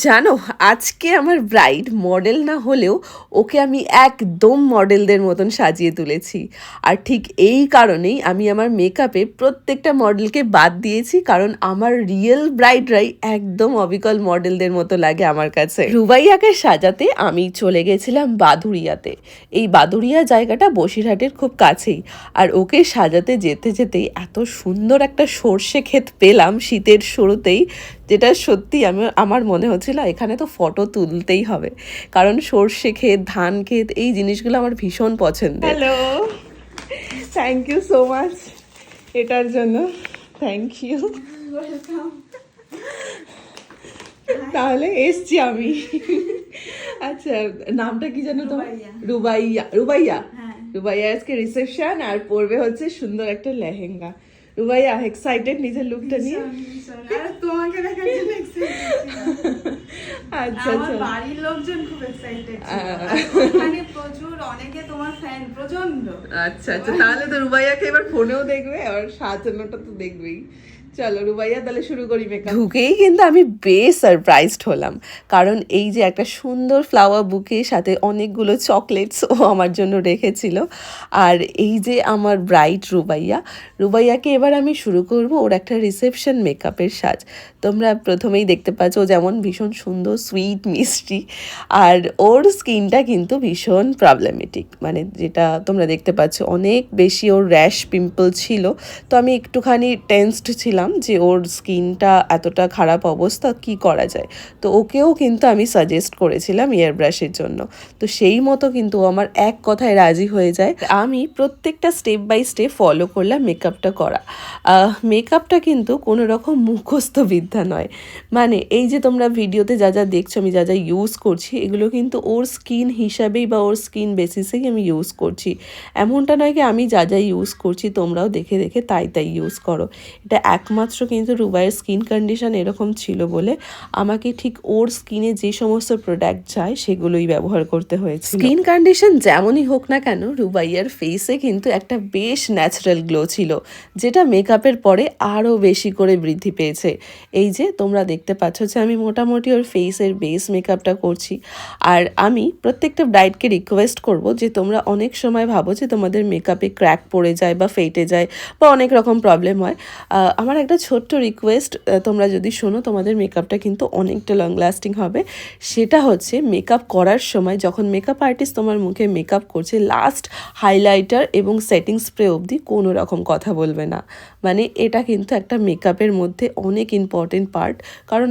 জানো, আজকে আমার ব্রাইড মডেল না হলেও ওকে আমি একদম মডেলদের মতন সাজিয়ে তুলেছি। আর ঠিক এই কারণেই আমি আমার মেকআপে প্রত্যেকটা মডেলকে বাদ দিয়েছি, কারণ আমার রিয়েল ব্রাইডরাই একদম অবিকল মডেলদের মতো লাগে আমার কাছে। রুবাইয়াকে সাজাতে আমি চলে গেছিলাম বাদুড়িয়াতে। এই বাদুড়িয়া জায়গাটা বসিরহাটের খুব কাছেই। আর ওকে সাজাতে যেতে যেতেই এত সুন্দর একটা সর্ষে ক্ষেত পেলাম শীতের শুরুতেই, যেটা সত্যি আমার মনে হচ্ছিল এখানে তো ফটো তুলতেই হবে, কারণ সর্ষে ক্ষেত, ধান ক্ষেত, এই জিনিসগুলো আমার ভীষণ পছন্দের। Hello, thank you so much এটার জন্য, থ্যাংক ইউ। তাহলে এসছি আমি। আচ্ছা, নামটা কি জানো তোমার? রুবাইয়া। রুবাইয়া, রুবাইয়া আজকে রিসেপশন আর পরবে হচ্ছে সুন্দর একটা লেহেঙ্গা। রুবাইয়া এক্সাইটেড নিজের লুকটা নিয়ে? তোমাকে দেখার জন্য আচ্ছা আমার বাড়ির লোকজন খুব এক্সাইটেড ওখানে প্রচুর অনেকে তোমার ফ্যান প্রচন্ড। আচ্ছা আচ্ছা, তাহলে তো রুবাইয়াকে এবার ফোনেও দেখবে আর সাজানোটা তো দেখবেই। চলো রুবাইয়া, তাহলে শুরু করি মেকআপ। ঢুকেই কিন্তু আমি বেশ সারপ্রাইজড হলাম, কারণ এই যে একটা সুন্দর ফ্লাওয়ার বুকের সাথে অনেকগুলো চকলেটস ও আমার জন্য রেখেছিল। আর এই যে আমার ব্রাইড রুবাইয়া, রুবাইয়াকে এবার আমি শুরু করব ওর একটা রিসেপশন মেকআপের সাজ। তোমরা প্রথমেই দেখতে পাচ্ছ যেমন ভীষণ সুন্দর সুইট মিষ্টি, আর ওর স্কিনটা কিন্তু ভীষণ প্রবলেমেটিক, মানে যেটা তোমরা দেখতে পাচ্ছ অনেক বেশি ওর র্যাশ পিম্পল ছিল। তো আমি একটুখানি টেন্সড ছিলাম যে ওর স্কিনটা এতটা খারাপ অবস্থা, কি করা যায়। তো ওকেও কিন্তু আমি সাজেস্ট করেছিলাম এয়ার ব্রাশের জন্য, তো সেই মতো কিন্তু আমার এক কথায় রাজি হয়ে যায়। আমি প্রত্যেকটা স্টেপ বাই স্টেপ ফলো করলাম মেকআপটা করা। মেকআপটা কিন্তু কোনো রকম মুখস্থ বিদ্যা নয়, মানে এই যে তোমরা ভিডিওতে যা যা দেখছো আমি যা যা ইউজ করছি, এগুলো কিন্তু ওর স্কিন হিসাবেই বা ওর স্কিন বেসিসেই আমি ইউজ করছি। এমনটা নয় কি আমি যা যা ইউজ করছি তোমরাও দেখে দেখে তাই তাই ইউজ করো। এটা একমাত্র কিন্তু রুবাইয়ের স্কিন কন্ডিশন এরকম ছিল বলে আমাকে ঠিক ওর স্কিনে যে সমস্ত প্রোডাক্ট চাই সেগুলোই ব্যবহার করতে হয়েছে। স্কিন কন্ডিশন যেমনই হোক না কেন, রুবাইয়ার ফেসে কিন্তু একটা বেশ ন্যাচারাল গ্লো ছিল, যেটা মেকআপের পরে আরও বেশি করে বৃদ্ধি পেয়েছে। এই যে তোমরা দেখতে পাচ্ছ যে আমি মোটামুটি ওর ফেসের বেস মেকআপটা করছি। আর আমি প্রত্যেকটা ব্রাইডকে রিকোয়েস্ট করব যে তোমরা অনেক সময় ভাবো যে তোমাদের মেকআপে ক্র্যাক পড়ে যায় বা ফেটে যায় বা অনেক রকম প্রবলেম হয়। আমার একটা ছোট্ট রিকোয়েস্ট, তোমরা যদি শোনো তোমাদের মেকআপটা কিন্তু অনেকটা লং লাস্টিং হবে। সেটা হচ্ছে মেকআপ করার সময় যখন মেকআপ আর্টিস্ট তোমার মুখে মেকআপ করছে, লাস্ট হাইলাইটার এবং সেটিং স্প্রে অবধি কোনো রকম কথা বলবে না। মানে এটা কিন্তু একটা মেকআপের মধ্যে অনেক ইম্পর্টেন্ট পার্ট, কারণ